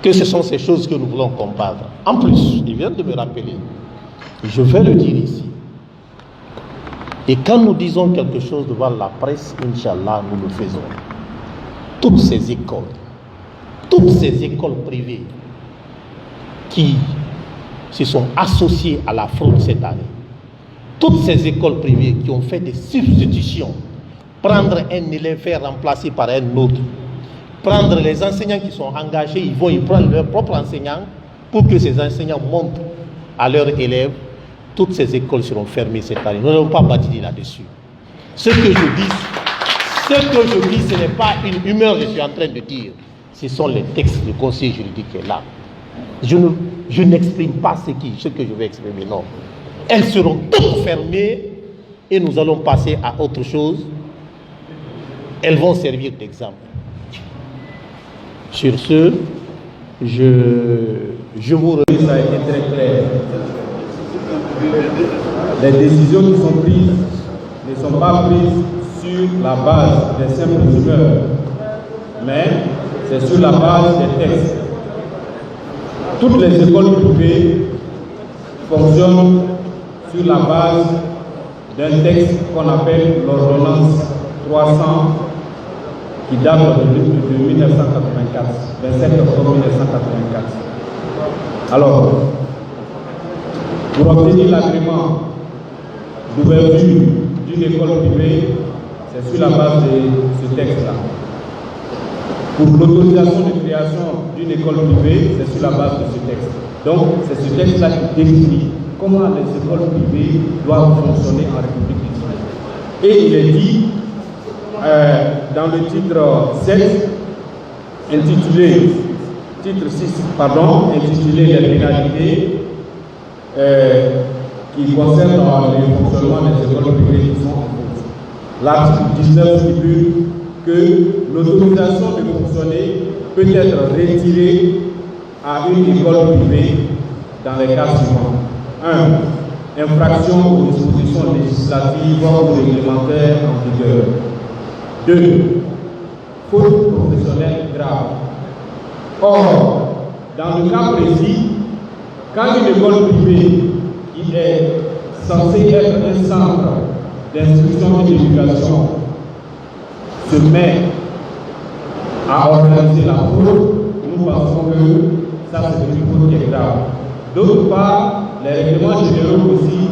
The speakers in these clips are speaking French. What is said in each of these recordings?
que ce sont ces choses que nous voulons combattre. En plus, il vient de me rappeler, je vais le dire ici. Et quand nous disons quelque chose devant la presse, Inch'Allah, nous le faisons. Toutes ces écoles privées qui se sont associées à la fraude cette année, toutes ces écoles privées qui ont fait des substitutions, prendre un élève, faire remplacer par un autre, prendre les enseignants qui sont engagés, ils prennent leurs propres enseignants pour que ces enseignants montrent à leurs élèves. Toutes ces écoles seront fermées cette année. Nous n'avons pas bâti là-dessus. Ce que je dis, ce n'est pas une humeur, je suis en train de dire. Ce sont les textes du conseil juridique qui est là. Je n'exprime pas ce que je vais exprimer, non. Elles seront toutes fermées et nous allons passer à autre chose. Elles vont servir d'exemple. Sur ce, je vous remercie. Ça a été très clair. Les décisions qui sont prises ne sont pas prises sur la base des simples rumeurs, mais c'est sur la base des textes. Toutes les écoles privées fonctionnent sur la base d'un texte qu'on appelle l'ordonnance 300 qui date de 1984, 27 octobre 1984. Alors, pour obtenir l'agrément d'ouverture d'une école privée, c'est sur la base de ce texte-là. Pour l'autorisation de création d'une école privée, c'est sur la base de ce texte. Donc, c'est ce texte-là qui définit comment les écoles privées doivent fonctionner en République du Guinée. Et il est dit dans le titre 7, titre 6, intitulé les pénalités qui concernent le fonctionnement des écoles privées qui sont en cause. L'article 19 stipule que l'autorisation de fonctionner peut être retirée à une école privée dans les cas suivants. 1. Infraction aux dispositions législatives ou réglementaires en vigueur. 2. Faute professionnelle grave. Or, dans le cas précis, quand une école privée qui est censée être un centre d'instruction et d'éducation se met à organiser la fraude, nous pensons que ça c'est une faute qui est grave. D'autre part, les règlements généraux aussi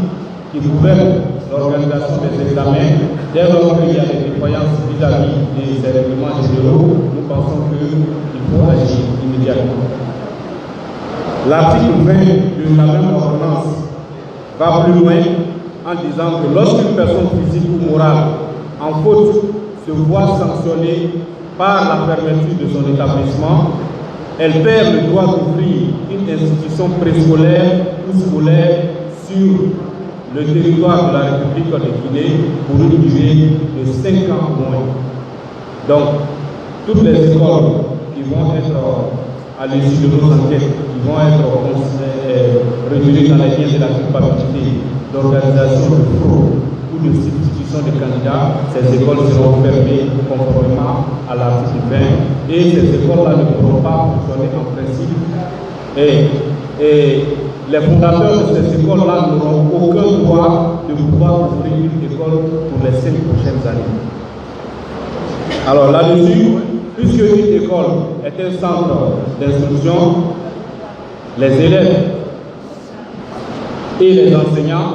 qui gouvernent l'organisation des examens, dès lors qu'il y a des défaillances vis-à-vis de ces règlements généraux, nous pensons qu'il faut agir immédiatement. L'article 20 de la même ordonnance va plus loin en disant que lorsqu'une personne physique ou morale en faute se voit sanctionnée par la fermeture de son établissement, elle perd le droit d'ouvrir une institution préscolaire ou scolaire sur le territoire de la République de Guinée pour une durée de 5 ans au moins. Donc, toutes les écoles qui vont être à l'issue de nos enquêtes, qui vont être retirées dans les liens de la culpabilité d'organisation de fraude ou de substitution de candidats, ces écoles seront fermées conformément à l'article 20 et ces écoles-là ne pourront pas fonctionner en principe. Et les fondateurs de ces écoles-là n'auront aucun droit de pouvoir ouvrir une école pour les 5 prochaines années. Alors là-dessus, puisque une école est un centre d'instruction, les élèves et les enseignants,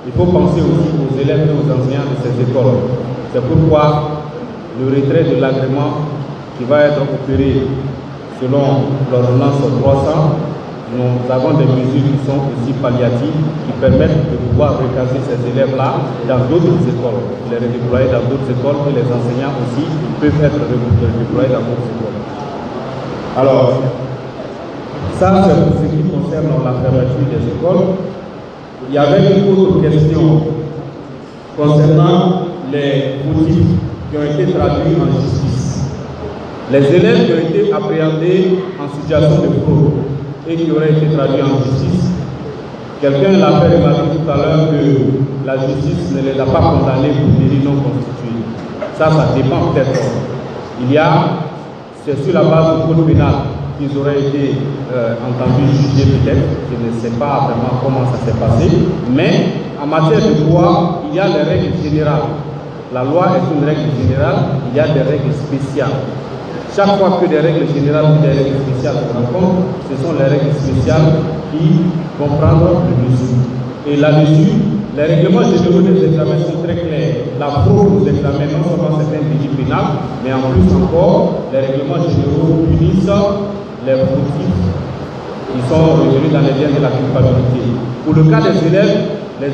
il faut penser aussi aux élèves et aux enseignants de ces écoles. C'est pourquoi le retrait de l'agrément qui va être opéré selon l'ordonnance 300, nous avons des mesures qui sont aussi palliatives, qui permettent de pouvoir recaser ces élèves-là dans d'autres écoles, les redéployer dans d'autres écoles et les enseignants aussi peuvent être redéployés dans d'autres écoles. Alors, ça c'est pour ce qui concerne la fermeture des écoles. Il y avait une autre question concernant les motifs qui ont été traduits en justice. Les élèves qui ont été appréhendés en situation de fraude et qui auraient été traduits en justice, quelqu'un l'a fait remarquer tout à l'heure que la justice ne les a pas condamnés pour délit non constitué. Ça dépend peut-être. C'est sur la base du code pénal qu'ils auraient été entendus, jugés peut-être. Je ne sais pas vraiment comment ça s'est passé. Mais en matière de droit, il y a les règles générales. La loi est une règle générale, il y a des règles spéciales. Chaque fois que des règles générales ou des règles spéciales se rencontrent, ce sont les règles spéciales qui vont prendre le dessus. Et là-dessus, les règlements généraux des examens sont très clairs. La fraude aux examens, non seulement c'est un délit pénal, mais en plus encore, les règlements généraux punissent les fautifs qui sont revenus dans les liens de la culpabilité. Pour le cas des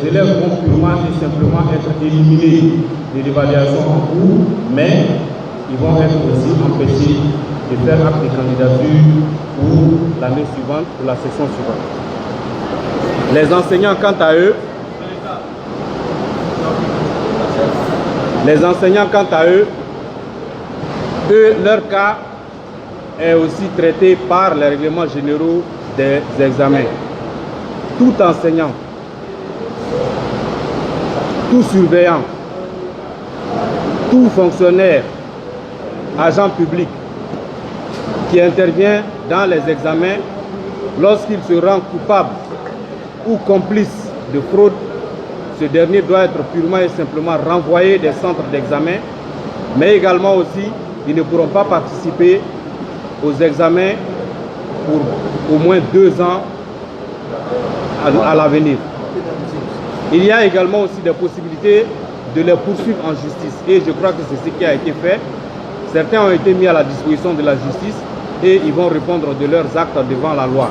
élèves vont purement et simplement être éliminés de l'évaluation en cours, mais ils vont être aussi empêchés de faire acte de candidature pour l'année suivante, pour la session suivante. Les enseignants, quant à eux, leur cas est aussi traité par les règlements généraux des examens. Tout enseignant, tout surveillant, tout fonctionnaire, agent public qui intervient dans les examens, lorsqu'il se rend coupable ou complice de fraude, ce dernier doit être purement et simplement renvoyé des centres d'examen, mais également aussi, ils ne pourront pas participer aux examens pour au moins 2 ans à l'avenir. Il y a également aussi des possibilités de les poursuivre en justice et je crois que c'est ce qui a été fait. Certains ont été mis à la disposition de la justice et ils vont répondre de leurs actes devant la loi.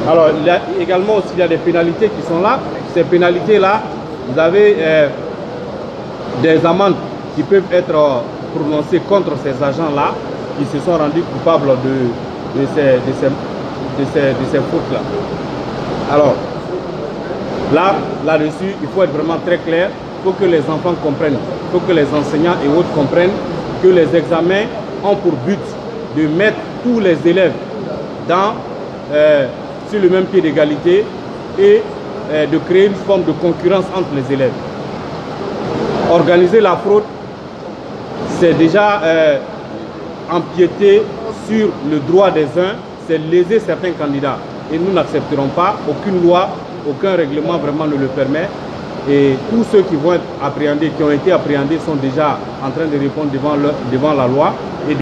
Alors, il y a également aussi des pénalités qui sont là. Ces pénalités-là, vous avez des amendes qui peuvent être prononcées contre ces agents-là qui se sont rendus coupables de ces fautes-là. Alors, là-dessus, il faut être vraiment très clair. Il faut que les enfants comprennent, il faut que les enseignants et autres comprennent que les examens ont pour but de mettre tous les élèves sur le même pied d'égalité et de créer une forme de concurrence entre les élèves. Organiser la fraude, c'est déjà empiéter sur le droit des uns, c'est léser certains candidats. Et nous n'accepterons pas, aucune loi, aucun règlement vraiment ne le permet. Et tous ceux qui vont être appréhendés, qui ont été appréhendés, sont déjà en train de répondre devant la loi et